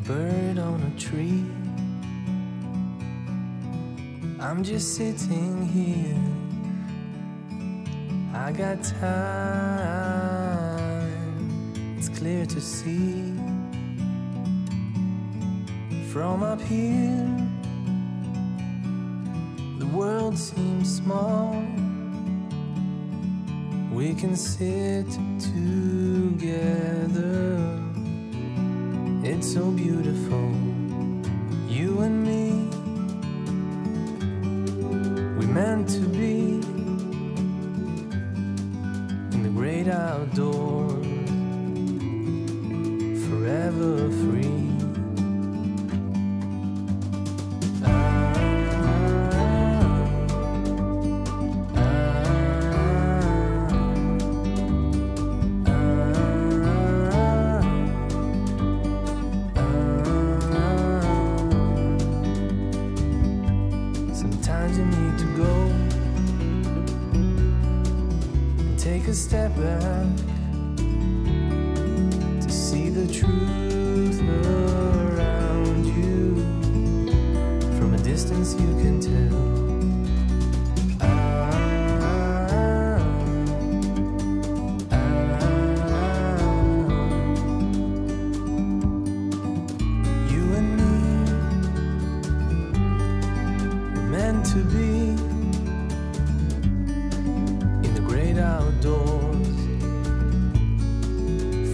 bird on a tree. I'm just sitting here. I got time. It's clear to see from up here. The world seems small. We can sit together. It's so beautiful, you and me. We meant to be in the great outdoors, forever free. Take a step back to see the truth around you. From a distance you can tell. You and me were meant to be outdoors,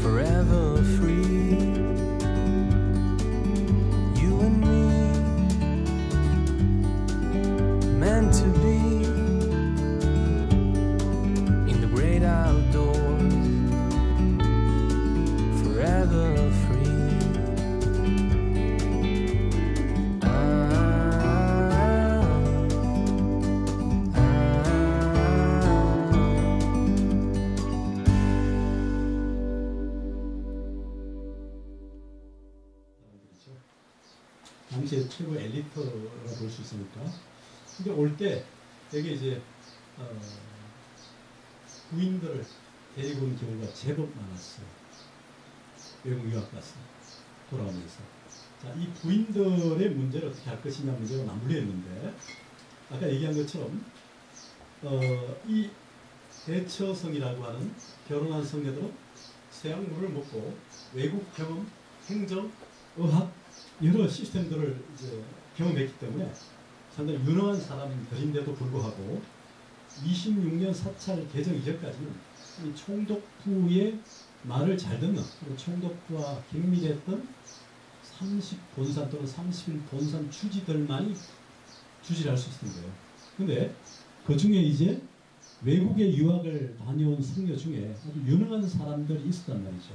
forever free. You and me, meant to be in the great outdoors, forever free. 당시에 최고 엘리트라 볼 수 있으니까. 근데 올 때 되게 이제 부인들을 데리고 온 경우가 제법 많았어요. 외국 유학 가서 돌아오면서. 자, 이 부인들의 문제를 어떻게 할 것이냐 문제가 난무리했는데, 아까 얘기한 것처럼 이 대처성이라고 하는 결혼한 성녀들은 서양물을 먹고 외국 경험, 행정, 의학 여러 시스템들을 이제 경험했기 때문에 상당히 유능한 사람들인데도 불구하고 26년 사찰 개정 이전까지는 이 총독부의 말을 잘 듣는, 그리고 총독부와 긴밀했던 30본산 또는 31본산 추지들만이 주지를 할 수 있었던 거예요. 근데 그 중에 이제 외국에 유학을 다녀온 성녀 중에 아주 유능한 사람들이 있었단 말이죠.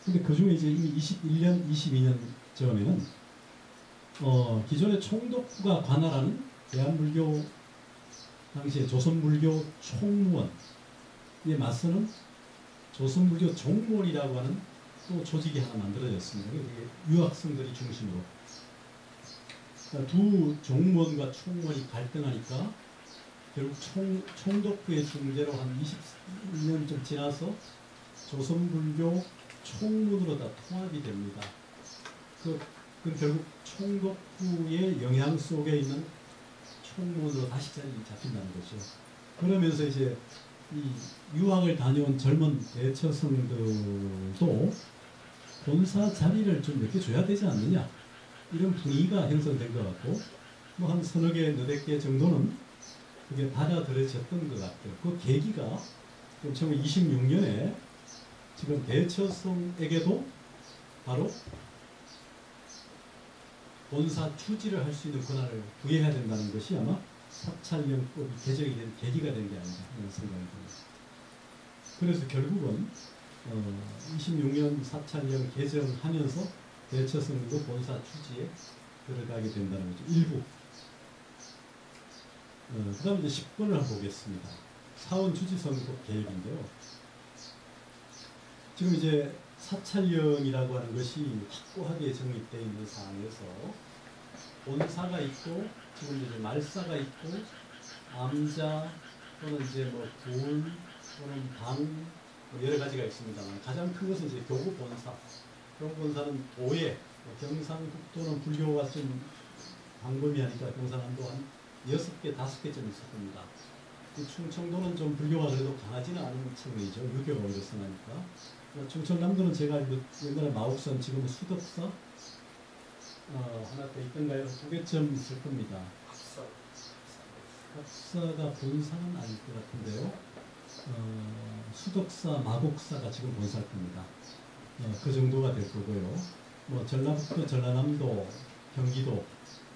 근데 그 중에 이제 이미 21년, 22년 전에는 기존의 총독부가 관할하는 대한불교 당시에 조선불교 총무원에 맞서는 조선불교 종몰이라고 하는 또 조직이 하나 만들어졌습니다. 유학생들이 중심으로. 두 종무원과 총무원이 갈등하니까 결국 총독부의 중재로 한 20년 좀 지나서 조선불교 총문으로 다 통합이 됩니다. 그건 결국 총독부의 영향 속에 있는 총무원으로 다시 자리 잡힌다는 거죠. 그러면서 이제 이 유학을 다녀온 젊은 대처성들도 본사 자리를 좀 몇 개 줘야 되지 않느냐, 이런 분위기가 형성된 것 같고, 뭐 한 서너 개, 너댓 개 정도는 그게 받아들여졌던 것 같아요. 그 계기가 1926년에 지금 대처성에게도 바로 본사 추지를 할 수 있는 권한을 부여해야 된다는 것이 아마 사찰령법이 개정이 된 계기가 된 게 아닌가 하는 생각이 듭니다. 그래서 결국은 26년 사찰령 개정하면서 대처성도 본사 추지에 들어가게 된다는 거죠. 일부. 그 다음에 이제 10번을 한번 보겠습니다. 사원주지선거법 개혁인데요. 지금 이제 사찰령이라고 하는 것이 확고하게 정립되어 있는 상황에서 본사가 있고, 지금 이제 말사가 있고, 암자 또는 이제 뭐 굴 또는 방, 뭐 여러 가지가 있습니다만 가장 큰 것은 이제 교구 본사, 경본사는 도에 경상북도는 불교가 좀 광범위하니까 경상남도 한 6개, 5개쯤 있을 겁니다. 이 충청도는 좀 불교가 그래도 강하지는 않은 측면이죠. 유교가 오히려 선하니까. 충청남도는 제가 알기로 옛날에 마옥선, 지금은 수덕사 하나 더 있던가요? 2개쯤 있을 겁니다. 합사가 본사는 아닐 것 같은데요. 수덕사, 마곡사가 지금 본사일 겁니다. 그 정도가 될 거고요. 뭐 전라북도, 전라남도, 경기도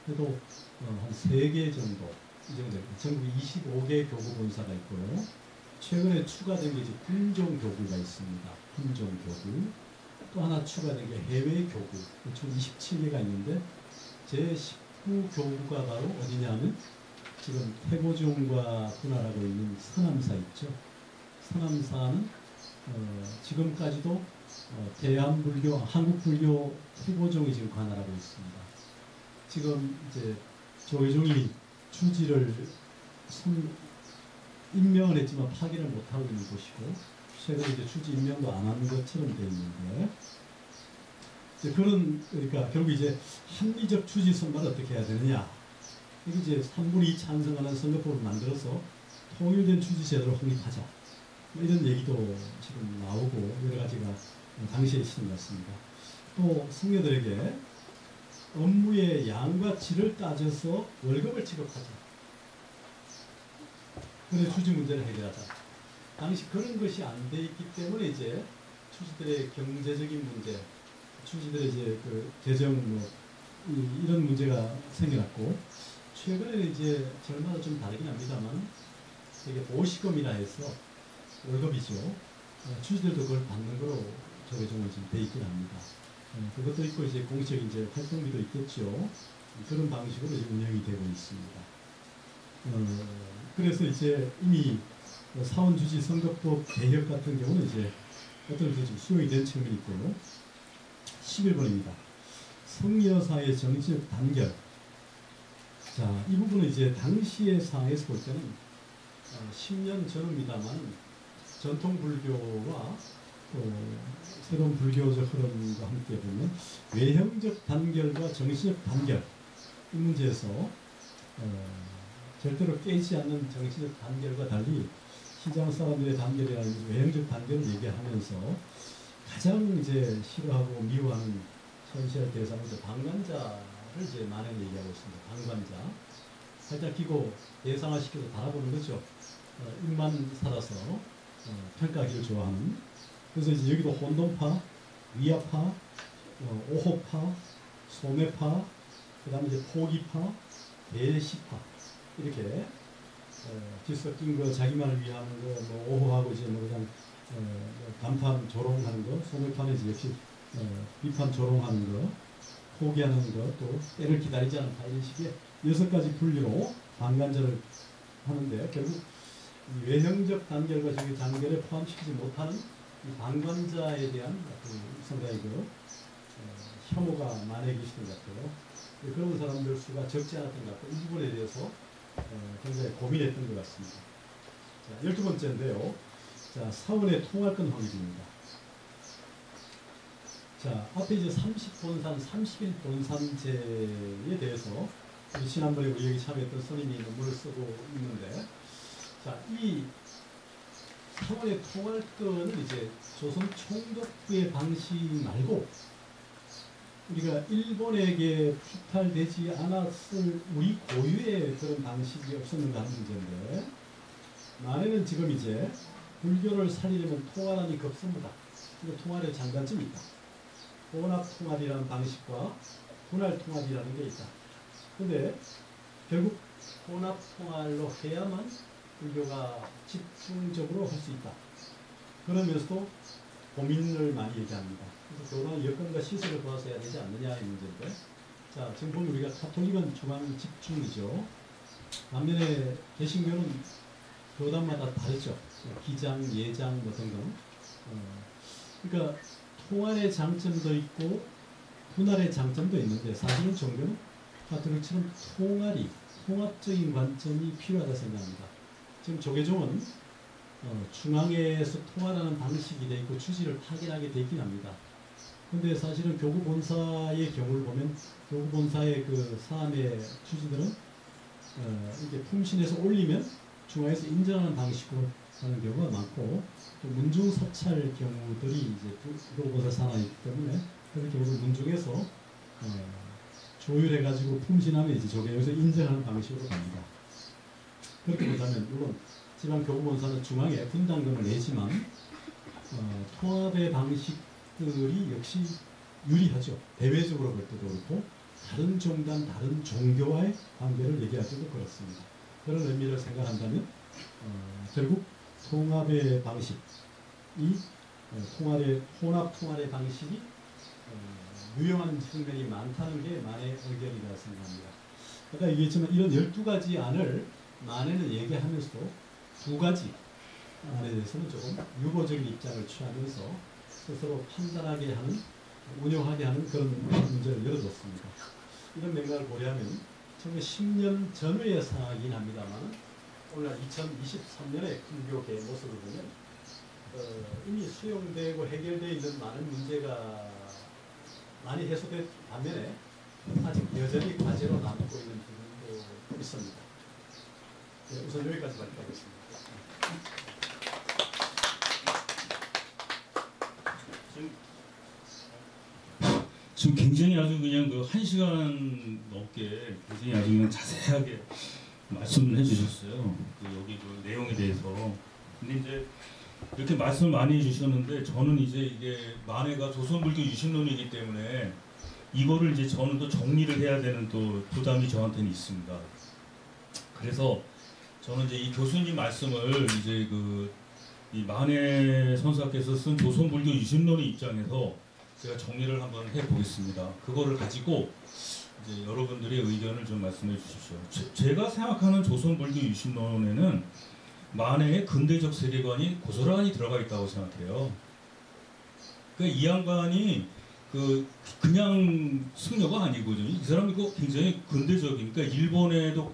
해도 한 3개 정도 이 정도. 전국 25개 교구 본사가 있고요. 최근에 추가된 게 이제 군종 교구가 있습니다. 군종 교구. 또 하나 추가된 게 해외 교구. 총 27개가 있는데 제19 교구가 바로 어디냐면 지금 태고종과 분할하고 있는 서남사 있죠. 서남사는 지금까지도 대한불교, 한국불교 태고종이 지금 관할하고 있습니다. 지금 이제 조계종이 주지를 임명을 했지만 파기를 못하고 있는 곳이고, 최근에 이제 주지 임명도 안 하는 것처럼 되어 있는데, 이제 그러니까 결국 이제 합리적 주지 선발을 어떻게 해야 되느냐. 이게 이제 3분의 2 찬성하는 선거법을 만들어서 통일된 주지 제도를 확립하자. 뭐 이런 얘기도 지금 나오고 여러 가지가 당시에 있는 것 같습니다. 또 승려들에게 업무의 양과 질을 따져서 월급을 지급하자. 그래 주지 문제를 해결하자. 당시 그런 것이 안 돼 있기 때문에 이제 주지들의 경제적인 문제, 주지들의 이제 그 재정 뭐 이런 문제가 생겨났고, 최근에는 이제 저마다 좀 다르긴 합니다만 이게 보시금이라 해서 월급이죠. 주지들도 그걸 받는 거로 조계종은 지금 돼 있긴 합니다. 그것도 있고 이제 공식 이제 활동비도 있겠죠. 그런 방식으로 이제 운영이 되고 있습니다. 그래서 이제 이미 사원주지 선거법 개혁 같은 경우는 이제 어떤 좀 수용이 된 측면이 있고요. 11번입니다. 성여사의 정치적 단결. 자, 이 부분은 이제 당시의 상황에서 볼 때는 10년 전입니다만 전통 불교와 또 새로운 불교적 흐름과 함께 보면 외형적 단결과 정신적 단결 이 문제에서 절대로 깨지 않는 정신적 단결과 달리 시장 사람들의 단결이라는 외형적 단결을 얘기하면서 가장 이제 싫어하고 미워하는 현시할 대상은 방관자를 이제 많이 얘기하고 있습니다. 방관자. 살짝 끼고 대상화시켜서 바라보는 거죠. 입만 살아서 평가하기를 좋아하는. 그래서 이제 여기도 혼돈파, 위아파, 오호파, 소매파, 그 다음에 이제 포기파, 대시파 이렇게 뒤섞인 거, 자기만을 위하는 거, 뭐 오호하고 이제 뭐 그냥 간판 조롱하는 거, 소매파는 이제 역시 비판 조롱하는 거, 포기하는 거, 또 때를 기다리지 않은 이런 식의 6가지 분류로 방관자를 하는데, 결국 이 외형적 단결과 정의 단결에 포함시키지 못하는 이 방관자에 대한 상당히 혐오가 많이 계시던 것 같아요. 그런 사람들 수가 적지 않았던 것 같고, 이 부분에 대해서 굉장히 고민했던 것 같습니다. 자, 12번째인데요. 자, 사원의 통할권 확립입니다. 자, 앞에 이제 30본산, 31본산제에 대해서 지난번에 우리 여기 참여했던 선임이 논문을 쓰고 있는데, 자, 이 사원의 통할권을 이제 조선 총독부의 방식 말고 우리가 일본에게 피탈되지 않았을 우리 고유의 그런 방식이 없었는가 하는 문제인데, 만에는 지금 이제 불교를 살리려면 통할하니 급선무다. 통할의 장단점이 있다. 혼합통합이라는 방식과 분할통합이라는 게 있다. 근데 결국 혼합통할로 해야만 불교가 집중적으로 할 수 있다. 그러면서도 고민을 많이 얘기합니다. 그래서 교단의 여건과 시설을 보아서 해야 되지 않느냐의 문제인데, 자, 지금 보면 우리가 가톨릭은 중앙 집중이죠. 반면에 개신교는 교단마다 다르죠. 기장, 예장 뭐 등등. 그러니까 통할의 장점도 있고 분할의 장점도 있는데, 사실은 종교는 가톨릭처럼 통합적인 관점이 필요하다 생각합니다. 지금 조계종은 중앙에서 통할하는 방식이 되어 있고 주지를 파견하게 되긴 합니다. 근데 사실은 교구 본사의 경우를 보면 교구 본사의 그 사안의 취지들은 이게 품신에서 올리면 중앙에서 인정하는 방식으로 하는 경우가 많고 또 문중 사찰 경우들이 이제 교구 본사 산하이기 때문에 그런 경우를 문중에서 조율해가지고 품신하면 이제 조계에서 인정하는 방식으로 갑니다. 그렇게 보자면 물론 지방 교구 본사는 중앙에 분담금을 내지만 통합의 방식들이 역시 유리하죠. 대외적으로 볼 때도 그렇고 다른 종단, 다른 종교와의 관계를 얘기할 때도 그렇습니다. 그런 의미를 생각한다면 결국 통합의 방식이 혼합 통합의 방식이 유용한 측면이 많다는 게 만의 의견이라고 생각합니다. 아까 얘기했지만 이런 12가지 안을 만에는 얘기하면서도 2가지 안에 대해서는 조금 유보적인 입장을 취하면서 스스로 판단하게 하는, 운영하게 하는 그런 문제를 열어줬습니다. 이런 맥락을 고려하면 10년 전후의 상황이긴 합니다만 오늘 2023년의 큰교계 모습을 보면 이미 수용되고 해결되어 있는 많은 문제가 많이 해소된 반면에 아직 여전히 과제로 남고 있는 부분도 있습니다. 네, 우선 여기까지 발표하겠습니다. 지금 굉장히 아주 그냥 그 1시간 넘게 굉장히 아주 그냥 자세하게 말씀을 해주셨어요. 여기 그 내용에 대해서. 근데 이제 이렇게 말씀 많이 해주셨는데 저는 이제 이게 만해가 조선불교 유신론이기 때문에 이거를 이제 저는 또 정리를 해야 되는 또 부담이 저한테는 있습니다. 그래서 저는 이제 이 교수님 말씀을 이제 이 만해 선사께서 쓴 조선불교 유신론의 입장에서 제가 정리를 한번 해보겠습니다. 그거를 가지고 이제 여러분들의 의견을 좀 말씀해 주십시오. 제가 생각하는 조선불교 유신론에는 만해의 근대적 세계관이 고스란히 들어가 있다고 생각해요. 그러니까 이 양반이 그냥 승려가 아니거든요. 이 사람이 굉장히 근대적인, 그러니까 일본에도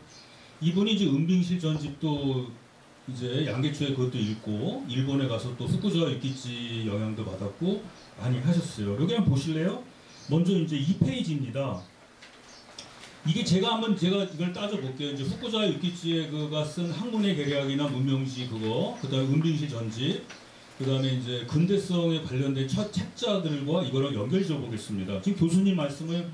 이분이 이제 은빙실 전집도 이제 양계추의 그것도 읽고 일본에 가서 또 후쿠자와 유키치 영향도 받았고 많이 하셨어요. 여기 한번 보실래요? 먼저 이제 2페이지입니다. 이게 제가 이걸 따져볼게요. 이제 후쿠자와 유키치의 그가 쓴 학문의 계략이나 문명시 그거, 그 다음에 은빙실 전집, 그 다음에 이제 근대성에 관련된 첫 책자들과 이거랑 연결지어 보겠습니다. 지금 교수님 말씀에서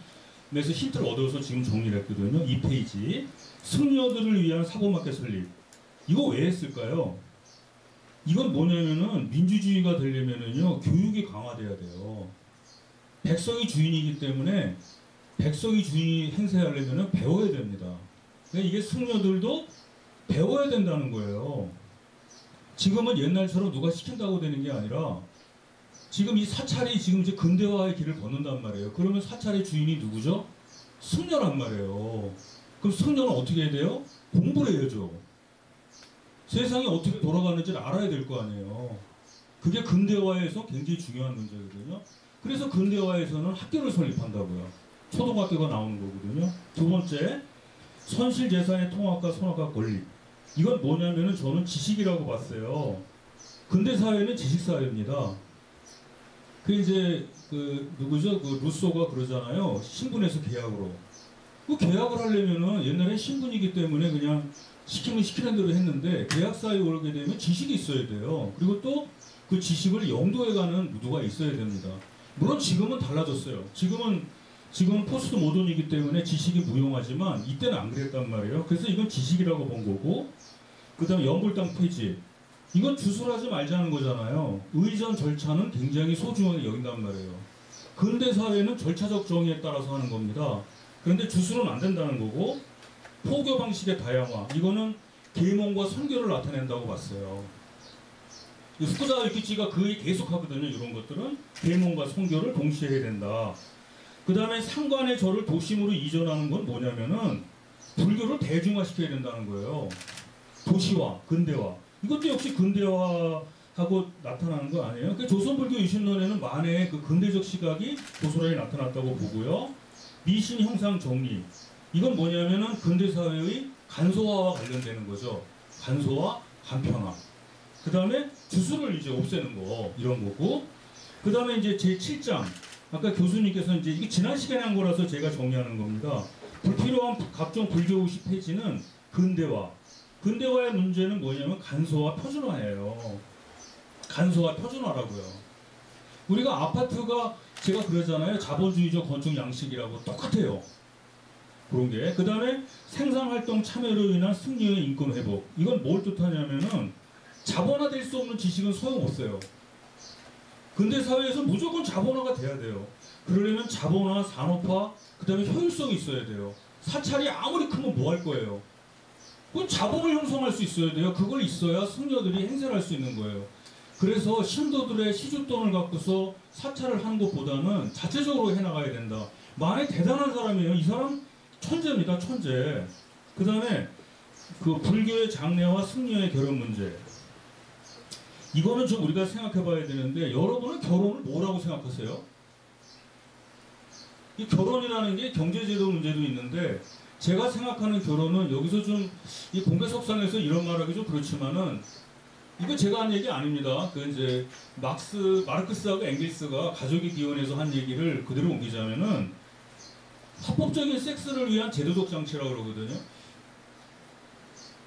힌트를 얻어서 지금 정리를 했거든요. 2페이지. 승려들을 위한 사고마켓 설립. 이거 왜 했을까요? 이건 뭐냐면은 민주주의가 되려면은요, 교육이 강화돼야 돼요. 백성이 주인이기 때문에 백성이 주인이 행세하려면은 배워야 됩니다. 그러니까 이게 승려들도 배워야 된다는 거예요. 지금은 옛날처럼 누가 시킨다고 되는 게 아니라 지금 이 사찰이 지금 이제 근대화의 길을 걷는단 말이에요. 그러면 사찰의 주인이 누구죠? 승려란 말이에요. 그럼 승려는 어떻게 해야 돼요? 공부를 해야죠. 세상이 어떻게 돌아가는지를 알아야 될 거 아니에요. 그게 근대화에서 굉장히 중요한 문제거든요. 그래서 근대화에서는 학교를 설립한다고요. 초등학교가 나오는 거거든요. 두 번째, 선실재산의 통합과 손학과 권리. 이건 뭐냐면은 저는 지식이라고 봤어요. 근대사회는 지식사회입니다. 그 이제 누구죠? 루소가 그러잖아요. 신분에서 계약으로. 그 계약을 하려면은 옛날에 신분이기 때문에 그냥 시키면 시키는 대로 했는데 계약사에 오르게 되면 지식이 있어야 돼요. 그리고 또 그 지식을 영도해가는 누가 있어야 됩니다. 물론 지금은 달라졌어요. 지금은 포스트 모던이기 때문에 지식이 무용하지만 이때는 안 그랬단 말이에요. 그래서 이건 지식이라고 본 거고, 그 다음에 연불당 폐지. 이건 주술하지 말자는 거잖아요. 의전 절차는 굉장히 소중하게 여긴단 말이에요. 근대사회는 절차적 정의에 따라서 하는 겁니다. 그런데 주술은 안 된다는 거고, 포교 방식의 다양화. 이거는 계몽과 선교를 나타낸다고 봤어요. 후쿠자와 유키치가 그 얘기 계속 하거든요. 이런 것들은 계몽과 선교를 동시에 해야 된다. 그 다음에 상관의 절을 도심으로 이전하는 건 뭐냐면은 불교를 대중화시켜야 된다는 거예요. 도시화, 근대화. 이것도 역시 근대화하고 나타나는 거 아니에요? 그러니까 조선불교 유신론에는 만해의 그 근대적 시각이 고스란히 나타났다고 보고요. 미신 형상 정리. 이건 뭐냐면은 근대사회의 간소화와 관련되는 거죠. 간소화, 간편화. 그 다음에 주술을 이제 없애는 거, 이런 거고. 그 다음에 이제 제7장. 아까 교수님께서 이제 이게 지난 시간에 한 거라서 제가 정리하는 겁니다. 불필요한 각종 불교의식 폐지는 근대화의 문제는 뭐냐면 간소화 표준화예요. 간소화 표준화라고요. 우리가 아파트가 제가 그러잖아요. 자본주의적 건축 양식이라고 똑같아요. 그런 게. 그 다음에 생산활동 참여로 인한 승리의 인권 회복. 이건 뭘 뜻하냐면은 자본화될 수 없는 지식은 소용없어요. 근대 사회에서 무조건 자본화가 돼야 돼요. 그러려면 자본화, 산업화, 그 다음에 효율성이 있어야 돼요. 사찰이 아무리 크면 뭐 할 거예요? 그건 자본을 형성할 수 있어야 돼요. 그걸 있어야 승려들이 행세할 수 있는 거예요. 그래서 신도들의 시주돈을 갖고서 사찰을 하는 것보다는 자체적으로 해나가야 된다. 만에 대단한 사람이에요. 이 사람 천재입니다. 천재. 그 다음에 그 불교의 장래와 승려의 결혼 문제. 이거는 좀 우리가 생각해 봐야 되는데 여러분은 결혼을 뭐라고 생각하세요? 이 결혼이라는 게 경제제도 문제도 있는데 제가 생각하는 결혼은 여기서 좀 이 공개석상에서 이런 말하기 좀 그렇지만은 이거 제가 한 얘기 아닙니다. 그 이제 마르크스하고 앵겔스가 가족의 기원에서 한 얘기를 그대로 옮기자면은 합법적인 섹스를 위한 제도적 장치라고 그러거든요.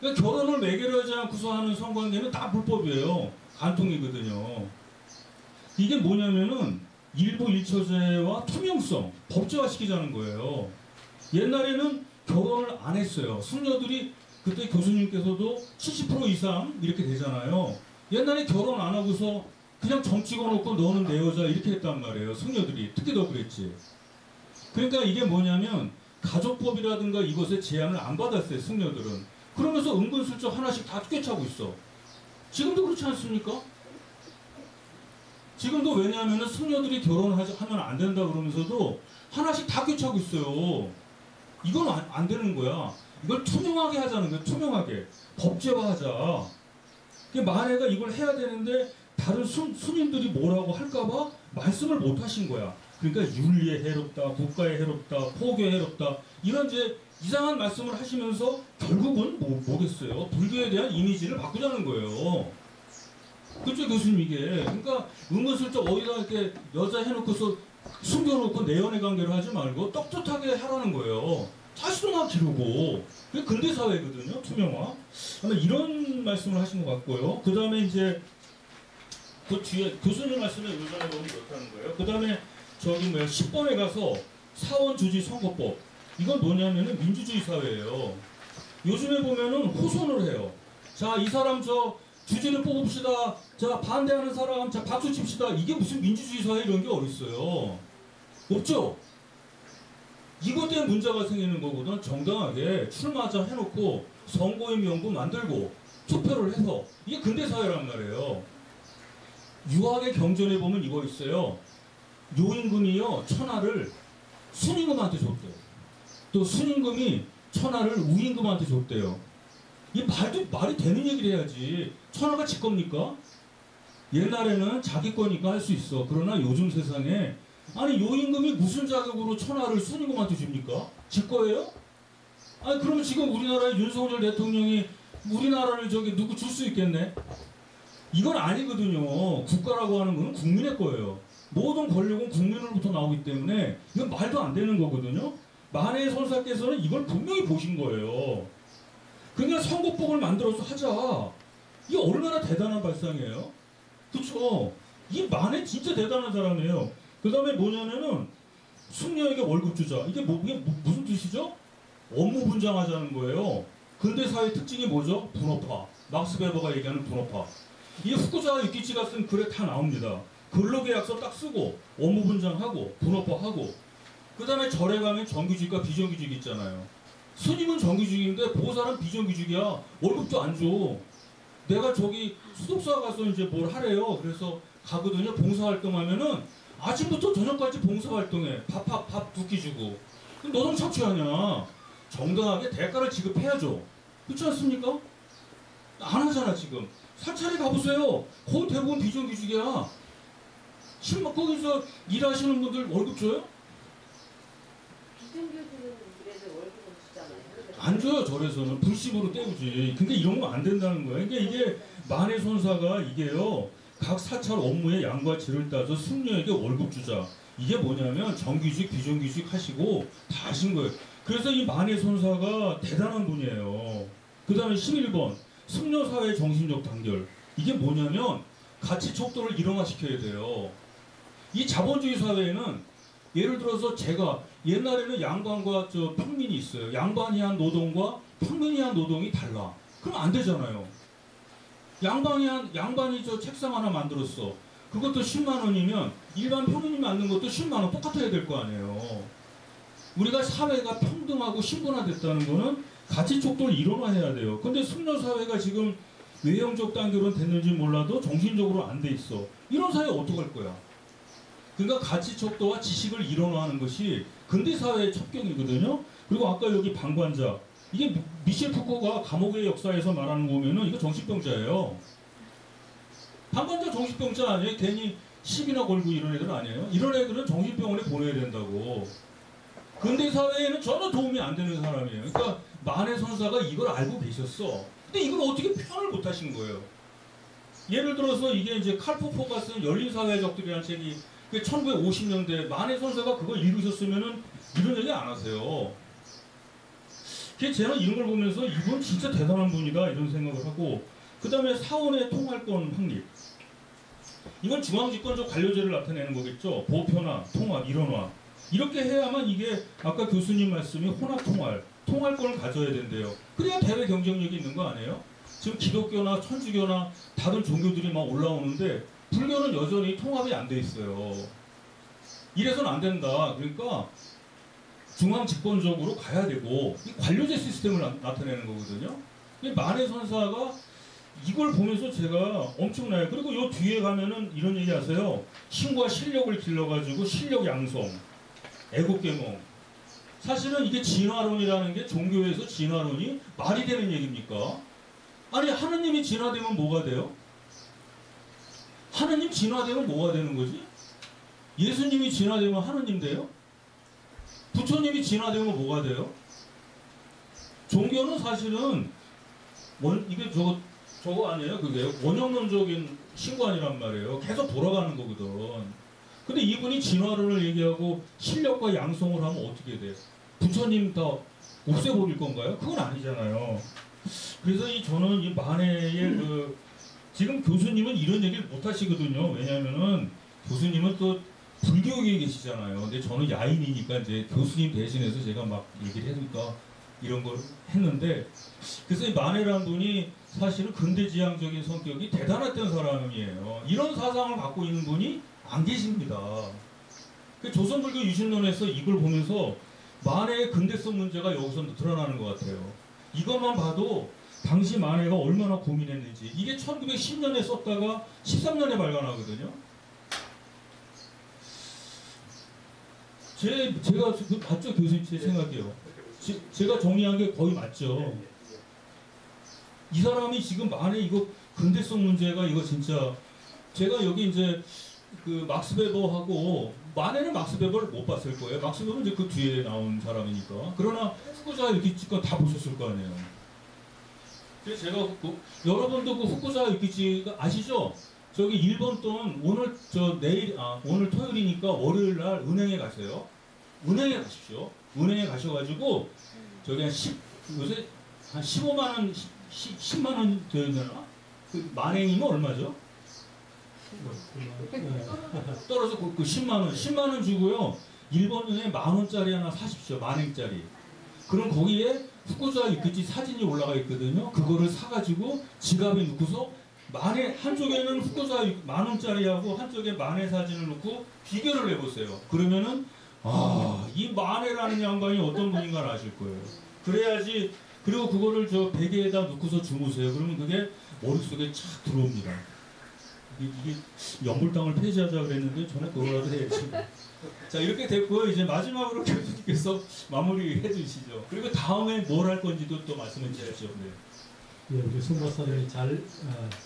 그러니까 결혼을 매개로 하지 않고서 하는 성관계는 다 불법이에요. 간통이거든요. 이게 뭐냐면은 일부 일처제와 투명성, 법제화시키자는 거예요. 옛날에는 결혼을 안 했어요. 승려들이 그때 교수님께서도 70% 이상 이렇게 되잖아요. 옛날에 결혼 안 하고서 그냥 점 찍어놓고 너는 내 여자 이렇게 했단 말이에요. 승려들이. 특히 더 그랬지. 그러니까 이게 뭐냐면 가족법이라든가 이것에 제한을 안 받았어요. 승려들은. 그러면서 은근슬쩍 하나씩 다 꿰차고 있어. 지금도 그렇지 않습니까? 지금도 왜냐하면 승려들이 결혼을 하면 안 된다 그러면서도 하나씩 다 꿰차고 있어요. 이건 안 되는 거야. 이걸 투명하게 하자는 거야. 투명하게. 법제화하자. 마네가 이걸 해야 되는데 다른 스님들이 뭐라고 할까봐 말씀을 못 하신 거야. 그러니까 윤리에 해롭다, 국가에 해롭다, 포교에 해롭다 이런 이제 이상한 말씀을 하시면서 결국은 뭐겠어요? 불교에 대한 이미지를 바꾸자는 거예요. 그렇죠, 교수님 이게. 그러니까 은근슬쩍 어디다 이렇게 여자 해놓고서 숨겨놓고 내연애 관계를 하지 말고 떳떳하게 하라는 거예요. 자수나 기르고. 그게 근대사회거든요, 투명화. 아마 이런 말씀을 하신 것 같고요. 그 다음에 이제 그 뒤에 교수님 말씀에 의존해 보면 그렇다는 거예요. 그 다음에 저기 10번에 가서 사원주지 선거법. 이건 뭐냐면은 민주주의 사회예요. 요즘에 보면은 호선을 해요. 자, 이 사람 저 주지를 뽑읍시다. 자, 반대하는 사람 자 박수 칩시다. 이게 무슨 민주주의 사회 이런 게 어딨어요? 없죠? 이것 때문에 문제가 생기는 거거든. 정당하게 출마자 해놓고 선거의 명부 만들고 투표를 해서 이게 근대사회란 말이에요. 유학의 경전에 보면 이거 있어요. 요임금이요 1000알을 순임금한테 줬대요. 또 순임금이 1000알을 우임금한테 줬대요. 이 말이 되는 얘기를 해야지. 1000알가 지 겁니까? 옛날에는 자기 거니까 할 수 있어. 그러나 요즘 세상에 아니 요임금이 무슨 자격으로 1000알을 순임금한테 줍니까? 지 거예요? 아니 그러면 지금 우리나라의 윤석열 대통령이 우리나라를 저기 누구 줄 수 있겠네? 이건 아니거든요. 국가라고 하는 건 국민의 거예요. 모든 권력은 국민으로부터 나오기 때문에 이건 말도 안 되는 거거든요. 만해의 선사께서는 이걸 분명히 보신 거예요. 그러니까 선거법을 만들어서 하자. 이게 얼마나 대단한 발상이에요. 그쵸? 이 만해 진짜 대단한 사람이에요. 그 다음에 뭐냐면은 승려에게 월급 주자. 이게 무슨 뜻이죠? 업무 분장하자는 거예요. 근대사회 특징이 뭐죠? 분업화. 막스 베버가 얘기하는 분업화. 이게 후쿠자와 유키치가 쓴 글에 다 나옵니다. 근로계약서 딱 쓰고 업무 분장하고 분업화하고 그 다음에 절에 가면 정규직과 비정규직 있잖아요. 스님은 정규직인데 보살은 비정규직이야. 월급도 안 줘. 내가 저기 수독사 가서 이제 뭘 하래요. 그래서 가거든요. 봉사활동하면은 아침부터 저녁까지 봉사활동해. 밥 2끼 주고. 너무 착취하냐. 정당하게 대가를 지급해야죠. 그렇지 않습니까? 안 하잖아 지금. 사찰에 가보세요. 거의 대부분 비정규직이야. 거기서 일하시는 분들 월급 줘요? 비정규직은 그래도 월급은 주잖아요. 안 줘요. 절에서는 불심으로 때우지. 근데 이런 거 안 된다는 거예요. 그러니까 이게 만해손사가 이게요. 각 사찰 업무의 양과 질을 따져 승려에게 월급 주자. 이게 뭐냐면 정규직, 비정규직 하시고 다 하신 거예요. 그래서 이 만해 선사가 대단한 분이에요. 그 다음에 11번 승려사회 정신적 단결. 이게 뭐냐면 가치 척도를 일원화시켜야 돼요. 이 자본주의 사회에는 예를 들어서 제가 옛날에는 양반과 저 평민이 있어요. 양반이 한 노동과 평민이 한 노동이 달라. 그럼 안 되잖아요. 양반이 저 책상 하나 만들었어. 그것도 10만 원이면 일반 평민이 만든 것도 10만 원 똑같아야 될 거 아니에요. 우리가 사회가 평등하고 신분화됐다는 거는 가치 척도를 일원화해야 돼요. 근데 승려 사회가 지금 외형적 단결은 됐는지 몰라도 정신적으로 안 돼 있어. 이런 사회 어떡할 거야? 그러니까 가치 척도와 지식을 일원화하는 것이 근대 사회의 첩경이거든요. 그리고 아까 여기 방관자. 이게 미셸 푸코가 감옥의 역사에서 말하는 거 보면은 이거 정신병자예요. 방관자 정신병자 아니에요? 괜히 시비나 걸고 이런 애들 아니에요? 이런 애들은 정신병원에 보내야 된다고. 근대 사회에는 전혀 도움이 안 되는 사람이에요. 그러니까 만해 선사가 이걸 알고 계셨어. 근데 이걸 어떻게 표현을 못 하신 거예요? 예를 들어서 이게 이제 칼포포가 쓴 열린사회적들이라는 책이 1950년대 만해 선사가 그걸 읽으셨으면은 이런 얘기 안 하세요. 제가 이런 걸 보면서 이분 진짜 대단한 분이다 이런 생각을 하고, 그 다음에 사원의 통할권 확립. 이건 중앙집권적 관료제를 나타내는 거겠죠. 보편화, 통합, 일원화. 이렇게 해야만 이게 아까 교수님 말씀이 혼합통할, 통할권을 가져야 된대요. 그래야 대외 경쟁력이 있는 거 아니에요? 지금 기독교나 천주교나 다른 종교들이 막 올라오는데 불교는 여전히 통합이 안 돼 있어요. 이래서는 안 된다. 그러니까 중앙 집권적으로 가야 되고 이 관료제 시스템을 나타내는 거거든요. 만해 선사가 이걸 보면서 제가 엄청나요. 그리고 요 뒤에 가면은 이런 얘기 하세요. 힘과 실력을 길러가지고 실력 양성, 애국계몽. 사실은 이게 진화론이라는 게 종교에서 진화론이 말이 되는 얘기입니까? 아니 하느님이 진화되면 뭐가 돼요? 하느님 진화되면 뭐가 되는 거지? 예수님이 진화되면 하느님 돼요? 부처님이 진화되면 뭐가 돼요? 종교는 사실은 이게 저거 아니에요? 그게 원형론적인 신관이란 말이에요. 계속 돌아가는 거거든. 근데 이분이 진화론을 얘기하고 실력과 양성을 하면 어떻게 돼요? 부처님 다 없애버릴 건가요? 그건 아니잖아요. 그래서 저는 이 만해의 지금 교수님은 이런 얘기를 못 하시거든요. 왜냐면은 교수님은 또 불교계에 계시잖아요. 근데 저는 야인이니까 이제 교수님 대신해서 제가 막 얘기를 해니까 이런 걸 했는데, 그래서 이 만해라는 분이 사실은 근대지향적인 성격이 대단했던 사람이에요. 이런 사상을 갖고 있는 분이 안 계십니다. 조선불교 유신론에서 이걸 보면서 만해의 근대성 문제가 여기서 드러나는 것 같아요. 이것만 봐도 당시 만해가 얼마나 고민했는지. 이게 1910년에 썼다가 13년에 발간하거든요. 제가 맞죠? 교수님 제 생각이에요. 제가 정리한 게 거의 맞죠. 이 사람이 지금 만해 이거 근대성 문제가 이거 진짜, 제가 여기 이제 그 막스 베버하고, 만해는 막스 베버를 못 봤을 거예요. 막스 베버는 이제 그 뒤에 나온 사람이니까. 그러나 후쿠자와 유키치가 다 보셨을 거 아니에요. 그래서 제가 여러분도 그 후쿠자와 유키치가 아시죠? 저기 일본 돈 오늘 오늘 토요일이니까 월요일 날 은행에 가세요. 은행에 가십시오. 은행에 가셔가지고 저기 요새 한 15만 원, 10만 원 되나? 그 만행이면 얼마죠? 떨어져 그 10만 원 주고요. 일본 은행 10,000원짜리 하나 사십시오. 만행짜리. 그럼 거기에 후쿠자와 유키치 사진이 올라가 있거든요. 그거를 사가지고 지갑에 넣고서 만해, 한쪽에는 후쿠자와 10,000원짜리하고 한쪽에 만해 사진을 넣고 비교를 해보세요. 그러면은 이 만해라는 양반이 어떤 분인가 아실 거예요. 그래야지. 그리고 그거를 저 베개에다 넣고서 주무세요. 그러면 그게 머릿속에 착 들어옵니다. 이게 연불당을 폐지하자 그랬는데 저는 그거라도 해야지. 자, 이렇게 됐고요. 이제 마지막으로 교수님께서 마무리해 주시죠. 그리고 다음에 뭘 할 건지도 또 말씀해 주십시오. 네. 우리 송박사님이 잘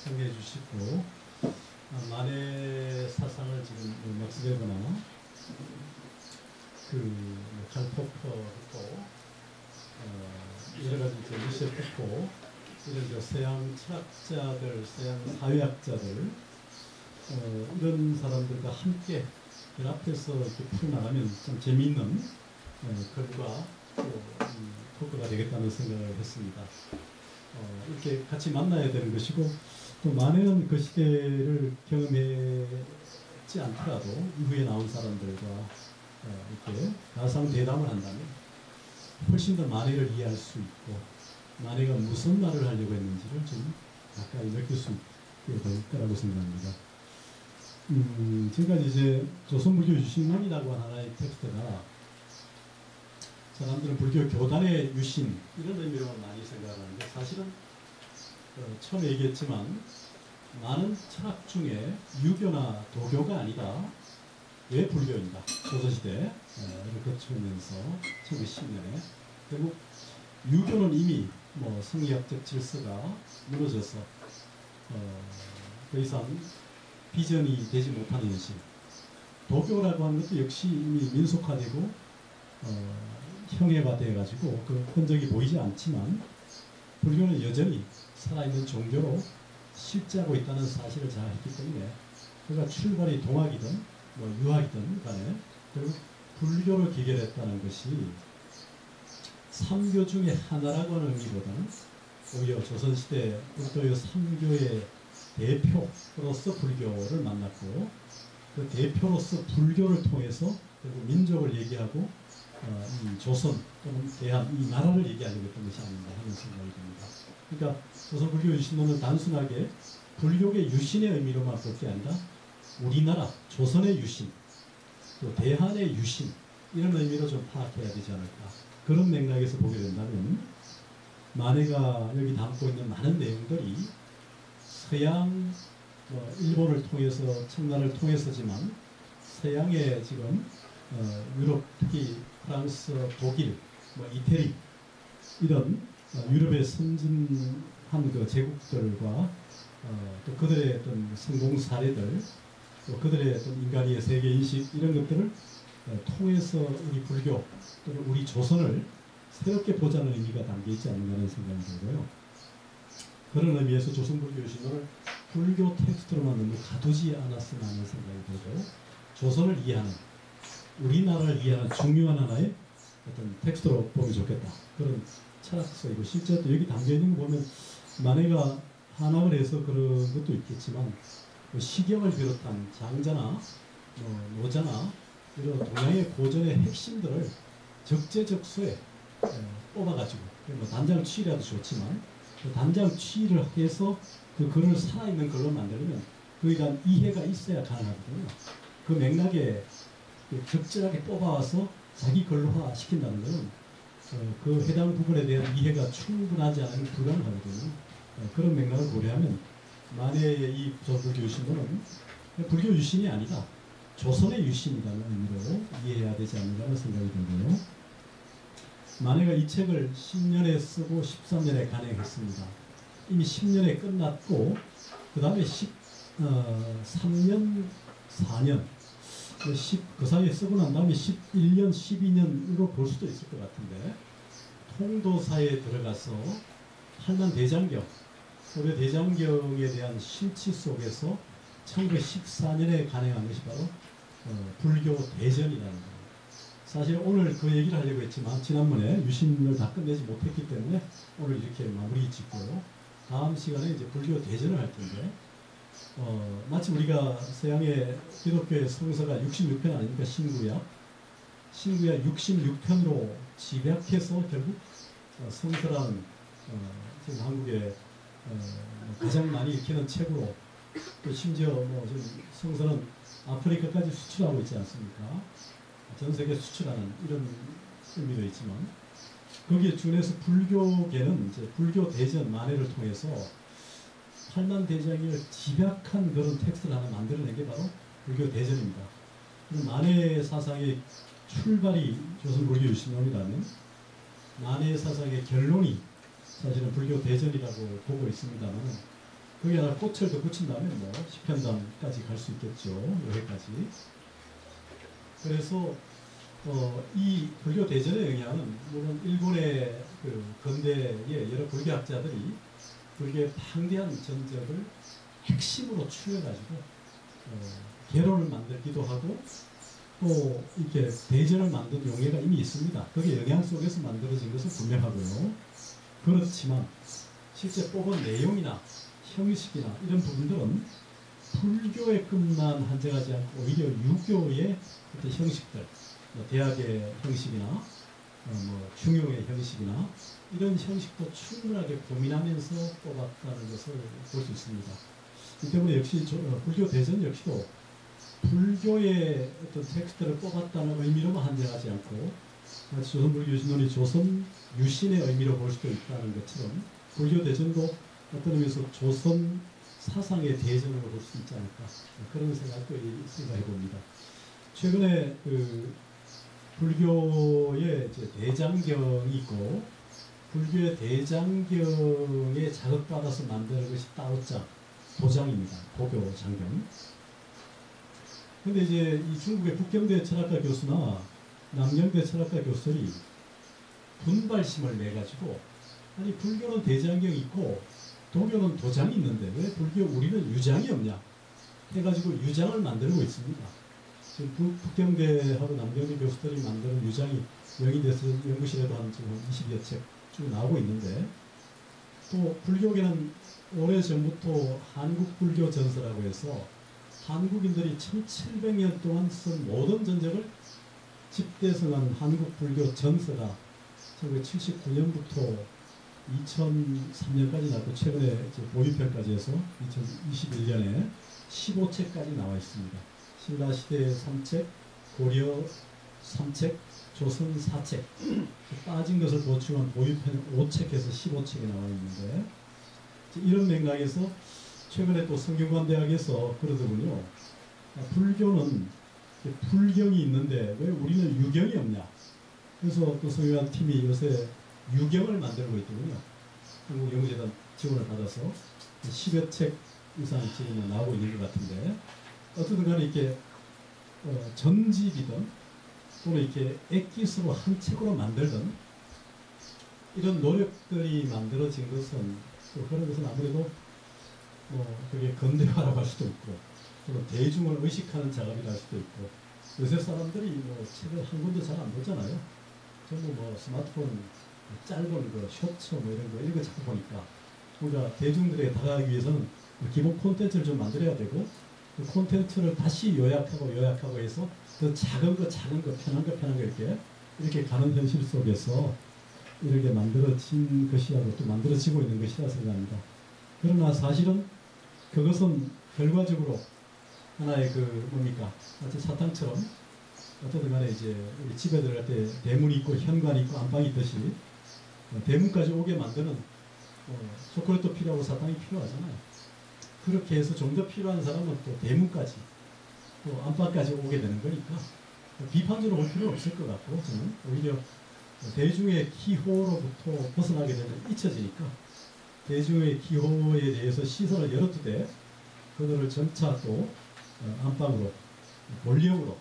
설명해 주시고, 만해 사상을 지금 막스 베버나 칼 포퍼도 여러 가지 미셸 푸코 이런 서양 철학자들, 서양 사회학자들 이런 사람들과 함께 결합해서 이렇게 풀어나가면 참 재미있는 글과 또 토크가 되겠다는 생각을 했습니다. 이렇게 같이 만나야 되는 것이고 또 만에는 그 시대를 경험했지 않더라도 이후에 나온 사람들과 이렇게 가상 대담을 한다면 훨씬 더 만해를 이해할 수 있고 만해가 무슨 말을 하려고 했는지를 좀 가까이 느낄 수 있게 될 거라고 생각합니다. 지금까지 이제 조선불교 유신론이라고 하는 하나의 텍스트가 사람들은 불교 교단의 유신 이런 의미로 많이 생각하는데 사실은 처음에 얘기했지만 많은 철학 중에 유교나 도교가 아니다. 왜 불교인가? 조선시대를 거치면서 1910년에 결국 유교는 이미 뭐 성리학적 질서가 무너져서 더 이상 비전이 되지 못하는 현실. 도교라고 하는 것도 역시 이미 민속화되고 형해화되어가지고 그 흔적이 보이지 않지만 불교는 여전히 살아있는 종교로 실제하고 있다는 사실을 잘 했기 때문에 그가 출발이 동학이든 뭐 유학이든 간에 결국 불교를 기결했다는 것이 삼교 중에 하나라고 하는 의미보다는 오히려 조선시대 불교의 삼교의 대표로서 불교를 만났고 그 대표로서 불교를 통해서 결국 민족을 얘기하고 이 조선 또는 대한 이 나라를 얘기하려고 했던 것이 아닌가 하는 생각이 듭니다. 그러니까 조선 불교 유신론은 단순하게 불교의 유신의 의미로만 볼 게 아니라 우리나라 조선의 유신 또 대한의 유신 이런 의미로 좀 파악해야 되지 않을까 그런 맥락에서 보게 된다면 만해가 여기 담고 있는 많은 내용들이 서양 일본을 통해서 청나라를 통해서지만 서양의 지금 유럽 특히 프랑스, 독일, 이태리 이런 유럽의 선진한 그 제국들과 또 그들의 어떤 성공 사례들 또 그들의 어떤 인간의 세계 인식 이런 것들을 통해서 우리 불교 또는 우리 조선을 새롭게 보자는 의미가 담겨 있지 않는가 하는 생각이 들고요. 그런 의미에서 조선불교 유신론을 불교 텍스트로만 너무 가두지 않았으면 하는 생각이 들고 조선을 이해하는 우리나라를 이해하는 중요한 하나의 어떤 텍스트로 보면 좋겠다. 그런 철학서이고 실제 또 여기 담겨있는 거 보면 만해가 한학을 해서 그런 것도 있겠지만 시경을 비롯한 장자나 노자나 이런 동양의 고전의 핵심들을 적재적소에 뽑아가지고 단장 취라도 좋지만 그 단장 취를 해서 그 글을 살아있는 글로 만들려면 그에 대한 이해가 있어야 가능하거든요. 그 맥락에 적절하게 뽑아와서 자기 글로화 시킨다는 것은 그 해당 부분에 대한 이해가 충분하지 않으면 불가능하거든요. 그런 맥락을 고려하면 만해의 이 조선불교 유신론은 불교 유신이 아니다. 조선의 유신이라는 의미로 이해해야 되지 않는가 하는 생각이 들고요. 만해가 이 책을 10년에 쓰고 13년에 간행했습니다. 이미 10년에 끝났고 그 다음에 3년, 4년 그 사이에 쓰고 난 다음에 11년, 12년으로 볼 수도 있을 것 같은데 통도사에 들어가서 한란 대장경, 고려 대장경에 대한 실치 속에서 1914년에 간행한 것이 바로 불교 대전이라는 거예요. 사실 오늘 그 얘기를 하려고 했지만 지난번에 유신을 다 끝내지 못했기 때문에 오늘 이렇게 마무리 짓고요. 다음 시간에 이제 불교 대전을 할 텐데 마치 우리가 서양의 기독교의 성서가 66편 아닙니까? 신구약 66편으로 집약해서 결국 성서라는 지금 한국에 가장 많이 읽히는 책으로 또 심지어 좀 성서는 아프리카까지 수출하고 있지 않습니까? 전 세계 수출하는 이런 의미도 있지만 거기에 준해서 불교계는 이제 불교 대전 만해를 통해서 한란 대장을 집약한 그런 텍스트를 하나 만들어낸 게 바로 불교 대전입니다. 만해 사상의 출발이 조선 불교 유신론이라면 만해 사상의 결론이 사실은 불교 대전이라고 보고 있습니다만 거기에 하나 꽃을 더 붙인다면 뭐 10편단까지 갈 수 있겠죠. 여기까지. 그래서 이 불교 대전의 영향은 물론 일본의 그 근대의 여러 불교학자들이 불교의 방대한 전적을 핵심으로 추려가지고 개론을 만들기도 하고 또 이렇게 대전을 만든 용해가 이미 있습니다. 그게 영향 속에서 만들어진 것은 분명하고요. 그렇지만 실제 뽑은 내용이나 형식이나 이런 부분들은 불교의 끝만 한정하지 않고 오히려 유교의 어떤 형식들, 뭐 대학의 형식이나 뭐 중용의 형식이나 이런 형식도 충분하게 고민하면서 뽑았다는 것을 볼 수 있습니다. 이 때문에 역시 불교 대전 역시도 불교의 어떤 텍스트를 뽑았다는 의미로만 한정하지 않고 조선불교 신론이 조선 유신의 의미로 볼 수도 있다는 것처럼 불교 대전도 어떤 의미에서 조선 사상의 대전으로 볼 수 있지 않을까 그런 생각도 생각해 봅니다. 최근에 그 불교의 이제 대장경이 있고 불교의 대장경에 자극받아서 만드는 것이 따오장 도장입니다. 도교 장경. 근데 이제 이 중국의 북경대 철학과 교수나 남경대 철학과 교수들이 분발심을 내가지고 아니 불교는 대장경이 있고 도교는 도장이 있는데 왜 불교 우리는 유장이 없냐 해가지고 유장을 만들고 있습니다. 지금 북경대하고 남경대 교수들이 만드는 유장이 명의돼서 연구실에도 한 지금 20여 책 쭉 나오고 있는데 또 불교계는 오래전부터 한국불교 전서라고 해서 한국인들이 1700년 동안 쓴 모든 전적을 집대성한 한국불교 전서가 1979년부터 2003년까지 나왔고 최근에 이제 보유편까지 해서 2021년에 15책까지 나와 있습니다. 신라시대 3책, 고려 3책, 조선 4책 빠진 것을 보충한 보유편 5책에서 15책이 나와 있는데 이런 맥락에서 최근에 또 성균관대학에서 그러더군요. 불교는 불경이 있는데 왜 우리는 유경이 없냐. 그래서 또 성균관 팀이 요새 유경을 만들고 있더군요. 한국연구재단 지원을 받아서 10여 책 이상 지금 나오고 있는 것 같은데 어쨌든 간에 이렇게 전집이든 또는 이렇게 액기스로 한 책으로 만들든 이런 노력들이 만들어진 것은 또 그런 것은 아무래도 그게 근대화라고 할 수도 있고 또는 대중을 의식하는 작업이라 할 수도 있고 요새 사람들이 뭐 책을 한 권도 잘 안 보잖아요. 전부 뭐 스마트폰 짧은 거 쇼츠 뭐 이런 거 자꾸 보니까 우리가 대중들에게 다가가기 위해서는 기본 콘텐츠를 좀 만들어야 되고 그 콘텐츠를 다시 요약하고 해서 더 작은 거 편한 거 이렇게 가는 현실 속에서 이렇게 만들어진 것이라고 또 만들어지고 있는 것이라 생각합니다. 그러나 사실은 그것은 결과적으로 하나의 그 뭡니까 마치 사탕처럼 어쨌든 간에 이제 우리 집에 들어갈 때 대문이 있고 현관이 있고 안방이 있듯이 대문까지 오게 만드는 초콜릿도 필요하고 사탕이 필요하잖아요. 그렇게 해서 좀 더 필요한 사람은 또 대문까지 또 안방까지 오게 되는 거니까 비판적으로 볼 필요는 없을 것 같고 저는 오히려 대중의 기호로부터 벗어나게 되면 잊혀지니까 대중의 기호에 대해서 시선을 열어두되 그들을 점차 또 안방으로 본령으로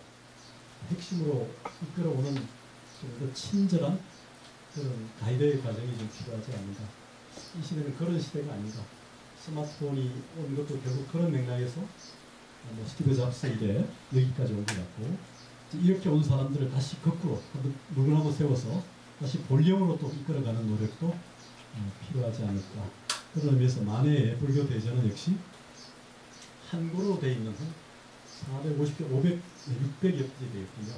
핵심으로 이끌어오는 좀 더 친절한 그런 가이드의 과정이 좀 필요하지 않는가. 이 시대는 그런 시대가 아닌가. 스마트폰이 온 것도 결국 그런 맥락에서 스티브 잡스 이래 여기까지 온 것 같고 이렇게 온 사람들을 다시 거꾸로 물건 한번 세워서 다시 본령으로 또 이끌어가는 노력도 필요하지 않을까. 그런 의미에서 만해의 불교 대전은 역시 한글로 되어 있는 한 450개, 500, 600여 페이지 되겠군요.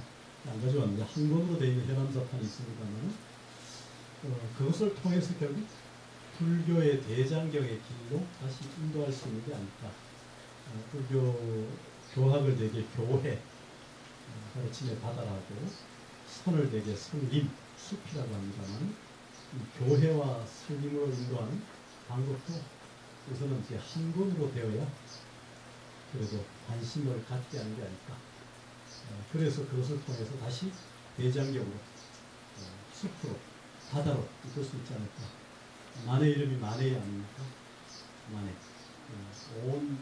안 가져왔는데 한글로 되어 있는 현암사판이 있습니다만 그것을 통해서 결국 불교의 대장경의 길로 다시 인도할 수 있는 게 아닐까. 불교 교학을 되게 교회, 가르침의 바다라고 선을 되게 성림, 숲이라고 합니다만 이 교회와 성림으로 인도하는 방법도 우선은 이제 한 권으로 되어야 그래도 관심을 갖게 하는 게 아닐까. 그래서 그것을 통해서 다시 대장경으로 숲으로 바다로 이끌 수 있지 않을까. 만의 이름이 만해이 아닙니까? 만해. 온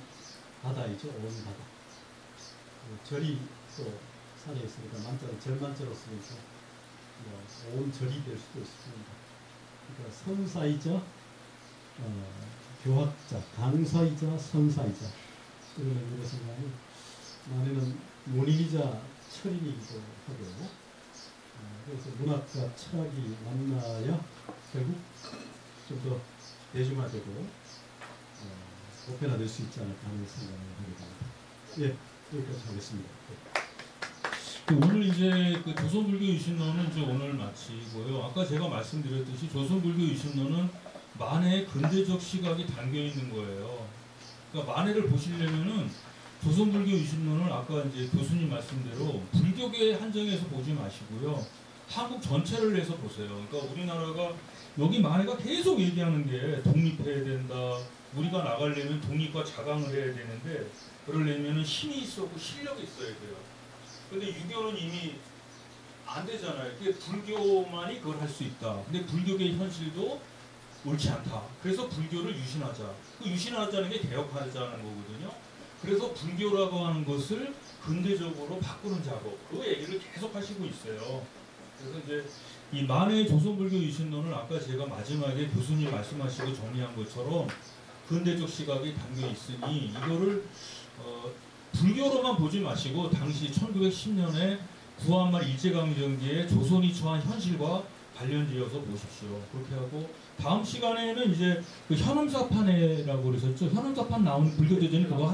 바다이죠. 온 바다. 절이 또 산에 있으니까 만자는 절만자로 쓰니까 온 절이 될 수도 있습니다. 그러니까 선사이자 교학자, 강사이자 선사이자 이런 의미로 생각하면 만해는 문인이자 철인이기도 하고 그래서 문학과 철학이 만나야 결국 좀 더 대중화되고 보편화될 수 있지 않을까 하는 생각을 하게 됩니다. 예, 여기까지 하겠습니다. 오늘 이제 그 조선불교 유신론은 이제 오늘 마치고요. 아까 제가 말씀드렸듯이 조선불교 유신론은 만해의 근대적 시각이 담겨 있는 거예요. 그러니까 만해를 보시려면은 조선불교 유신론을 아까 이제 교수님 말씀대로 불교계에 한정해서 보지 마시고요. 한국 전체를 해서 보세요. 그러니까 우리나라가 여기 만해가 계속 얘기하는 게 독립해야 된다. 우리가 나가려면 독립과 자강을 해야 되는데 그러려면 힘이 있었고 실력이 있어야 돼요. 근데 유교는 이미 안 되잖아요. 그게 불교만이 그걸 할 수 있다. 근데 불교계의 현실도 옳지 않다. 그래서 불교를 유신하자. 그 유신하자는 게 개혁하자는 거거든요. 그래서 불교라고 하는 것을 근대적으로 바꾸는 작업, 그 얘기를 계속 하시고 있어요. 그래서 이제 이 만해의 조선불교 유신론을 아까 제가 마지막에 교수님 말씀하시고 정리한 것처럼 근대적 시각이 담겨 있으니 이거를 불교로만 보지 마시고 당시 1910년에 구한말 일제강점기에 조선이 처한 현실과 관련지어서 보십시오. 그렇게 하고 다음 시간에는 이제 그 현엄사판회라고 그러셨죠. 현엄사판 나온 불교대전이 그거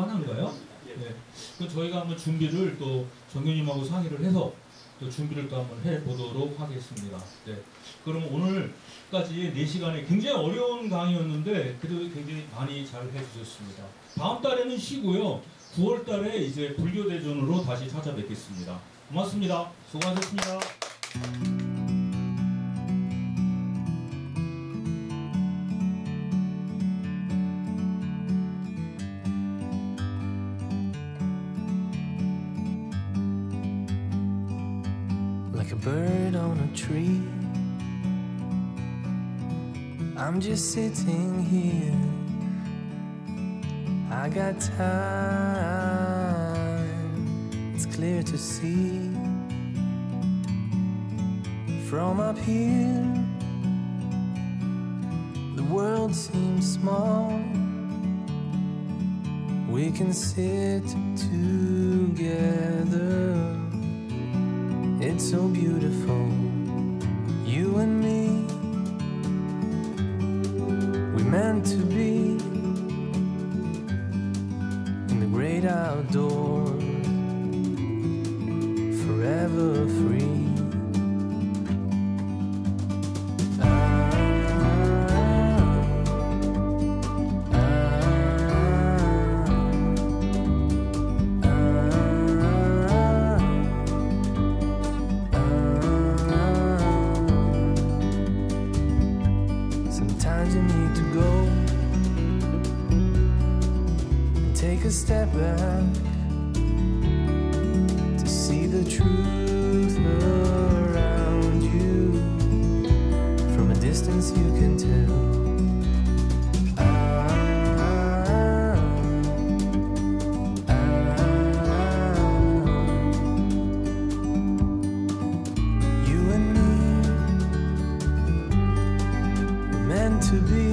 하나인가요? 네. 그 저희가 한번 준비를 또 정교님하고 상의를 해서 또 준비를 또 한번 해보도록 하겠습니다. 네. 그럼 오늘까지 4시간에 굉장히 어려운 강의였는데 그래도 굉장히 많이 잘 해주셨습니다. 다음 달에는 쉬고요. 9월 달에 이제 불교대전으로 다시 찾아뵙겠습니다. 고맙습니다. 수고하셨습니다. Like a bird on a tree, I'm just sitting here. I got time, it's clear to see. From up here, the world seems small. We can sit together. It's so beautiful, you and me. We meant to be in the great outdoors, forever free. A step back to see the truth around you. From a distance you can tell. You and me were meant to be.